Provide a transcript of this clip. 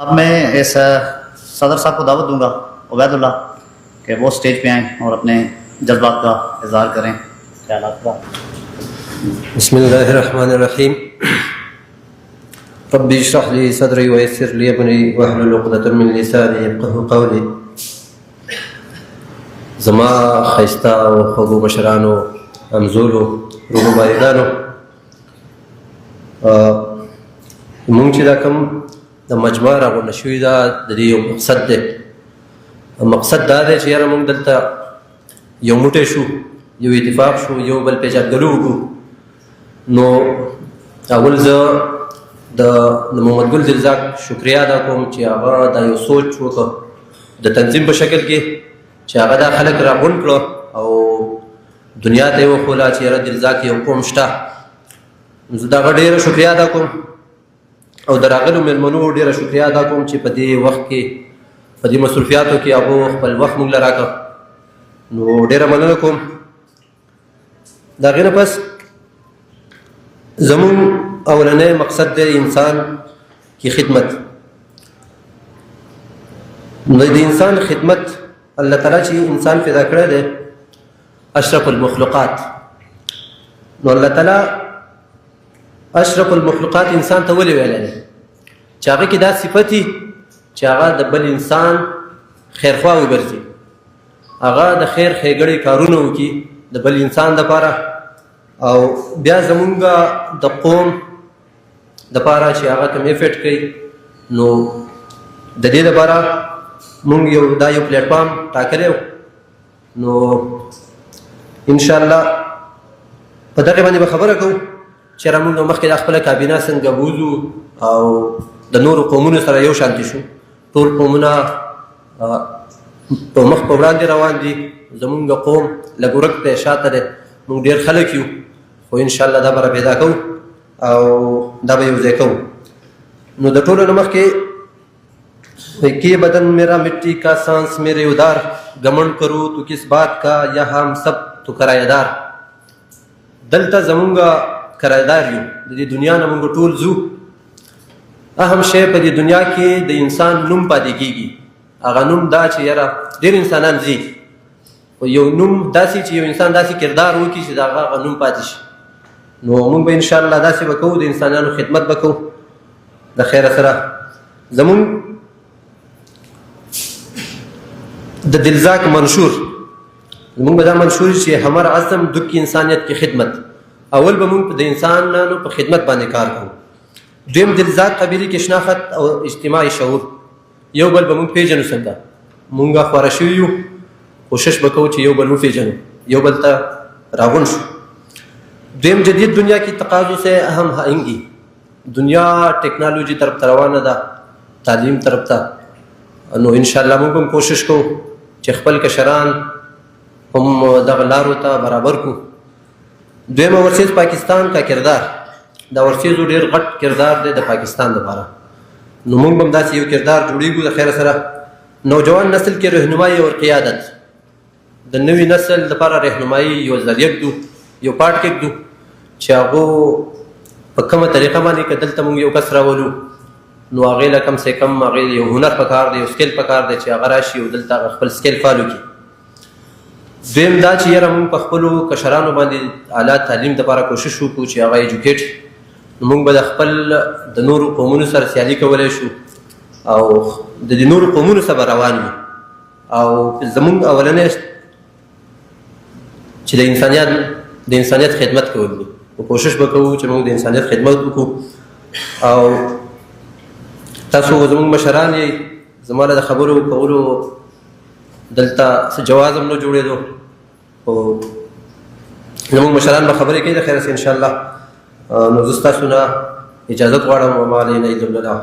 अब मैं इस सदर साहब को दावत दूंगा उबैदुल्लाह कि वो स्टेज पे आएँ और अपने जज्बात का इजहार करें, ख्यालात का। बिस्मिल्लाहिर्रहमानिर्रहीम। रब्बि इश्रह ली सदरी व यस्सिर ली अमरी वहलुल उक़दतम मिन लिसानी यफ़क़हू क़ौली। ज़मा ख़ैस्ता व ख़ुबू मशरानो अमज़ूलो रूह बारिदानो मोږ چې دا کوم د مجمع راغونډه شوې ده د دې یو مقصد دی. مقصد دا دی چې یاره موږ دلته یو موټی شو، یو اتفاق شو، یو بل پېژندګلو وکړو. نو اول زه د محمد ګل دلزاک شکریه ادا کوم چې هغه دا یو سوچ وکړ د تنظیم په شکل کې چې هغه دا خلک راغونډ کړه او دنیا ته یې وښوله چې یاره دلزاک یو قوم شته. زه د هغه ډېره شکریه ادا کوم او د راغلو مېلمنو ډېره شکریه ادا کوم چې په دې وخت کې په دې مصروفیاتو کې هغو خپل وخت موږ له راکړ. نو ډېره مننه کوم. د هغې نه پس زموږ اولنی مقصد دی انسان کی خدمت. نو د انسان خدمت الله تعالی چې انسان پیدا کړی دی اشرف المخلوقات. نو الله تعالی اشرف المخلوقات انسان ته ولې ویلی دی چې هغه کې دا صفت وي چې هغه د بل انسان خیرخوا وګرځي، هغه د خیر ښېګړې کارونه وکړي د بل انسان دپاره. او بیا زمونږ د قوم دپاره چې هغه کوم افیټ کوي، نو د دې دپاره مونږ دا یو پلیټفارم ټاکلی و. نو انشاءالله په دغې باندې به خبره کوو چې را مونږ مخکې دا خپله کابینه څنګه بوځو او د نورو قومونو سره یو شانتي شو. ټول قومونه په مخ په وړاندې روان دي، زمونږ قوم لږ ورک دی، شاته دی. مونږ ډېر خلک یو، خو انشاءالله دا به را پیدا کوو او دا به یو ځای کوو. نو د ټولو نه مخکې کہ بدن میرا مٹی کا سانس میرے ادار گمن کرو تو کس بات کا یا ہم سب تو کرایہ دار. دلته زمونږ کرایدار یو، د دې دنیا نه مونږ ټول ځو. اهم شی په دې دنیا کې د انسان نوم پاتې کېږي. هغه نوم دا چې یاره ډېر انسانان ځي، خو یو نوم داسې چې یو انسان داسې کردار وکړي چې د هغه نوم پاتې شي. نو مونږ به انشاءالله داسې به کوو، د انسانانو خدمت به کوو د خیره سره. زمونږ د دلزاک منشور زمونږ به دا منشور چې همر عزم دک انسانیت کی خدمت. اول به مونږ د انسانانو په خدمت باندې کار کوو. دویم دلزاک قبیلې کې شناخت او اجتماعي شعور. یو بل به مونږ پیژنو څنګه. مونږ خواره شوي یو، کوشش به کوو چې یو بل وپیژنو، یو بل ته راغونډ شو. دویم جدید دنیا کی تقاضوں سے اہم آئنگی. دنیا ٹیکنالوجی طرف ته روانه ده، تعلیم طرف ته. نو انشاءالله مونږ هم کوشش کوو چې خپل کشران هم دغه لارو ته برابر کړو. دویم ورسیز پاکستان کا کردار. دا ورسیزو ډېر غټ کردار دی د پاکستان لپاره. نو موږ هم داسې یو کردار جوړېږو د خیره سره. نوجوان نسل کې رهنمایي او قیادت. د نوي نسل لپاره رهنمایي یو ذریعه ږدو، یو پاټ کېږدو چې هغو په کومه طریقه باندې که دلته موږ یو کس راولو نو هغې له کم سے کم هغې یو هنر پکار دی، یو سکیل پکار دی چې هغه راشي او دلته هغه خپل سکیل فالو کړي. دویم دا چې یاره موږ په خپلو کشرانو باندې اعلی تعلیم دپاره کوشش وکړو چې هغه ایجوکیټ. نو موږ به د خپل د نورو قومونو سره سیالي کولی شو او د دې نورو قومونو سره به روان وي. او زموږ اولنی چې د انسانیت خدمت کول دي. کوشش به کوو چې موږ د انسانیت خدمت وکړو. او تاسو زموږ مشران یې، زما له د خبرو کولو دلته څه جواز هم نه جوړېدو، خو زموږ مشران به خبرې کوي د خیره سره انشاءالله. نو زه ستاسو نه اجازت غواړم. وما علینا الا البلاغ.